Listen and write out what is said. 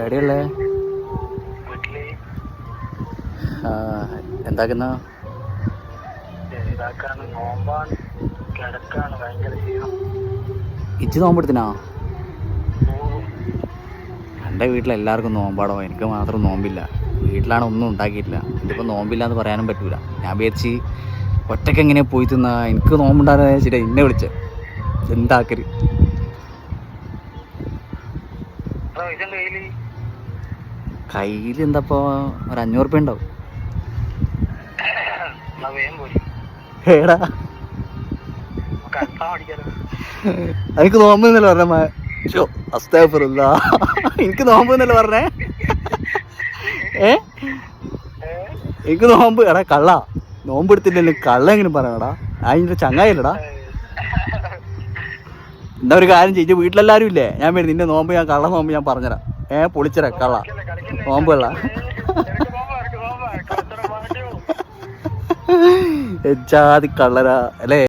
എവിടെയുള്ളേ? എന്താക്കുന്ന? ഇജ്ജ് നോമ്പെടുത്തിനാ? എൻ്റെ വീട്ടിലെല്ലാവർക്കും നോമ്പാടോ, എനിക്ക് മാത്രം നോമ്പില്ല. വീട്ടിലാണ് ഒന്നും ഉണ്ടാക്കിയിട്ടില്ല. ഇതിപ്പോൾ നോമ്പില്ല എന്ന് പറയാനും പറ്റൂല. ഞാൻ വിചാരിച്ച് ഒറ്റയ്ക്ക് എങ്ങനെ പോയി തിന്നാ, എനിക്ക് നോമ്പുണ്ടാകുന്ന വെച്ചിട്ട് എന്നെ വിളിച്ചത് എന്താക്കര്. കയ്യിൽ എന്താപ്പോ ഒരു 500 റുപ്യ ഉണ്ടാവും. ഏടാ എനിക്ക് നോമ്പ് എന്നല്ലേ പറഞ്ഞ? അസ്തഗ്ഫിറുല്ലാ, എനിക്ക് നോമ്പ് എന്നല്ലേ പറഞ്ഞേ? എനിക്ക് നോമ്പ്. എടാ കള്ള, നോമ്പ് എടുത്തില്ലല്ലോ കള്ള എങ്ങനെ പറയണടാ? അതിൻ്റെ ചങ്ങായില്ലടാ. എന്താ ഒരു കാര്യം ചെയ്ത്, വീട്ടിലെല്ലാവരും ഇല്ലേ? ഞാൻ വരും, നിന്റെ നോമ്പ് ഞാൻ കള്ള നോമ്പ് ഞാൻ പറഞ്ഞുതരാം. പൊളിച്ചരാ കള്ള നോമ്പ് കള്ള. ജാതി കള്ളരാ അല്ലേ?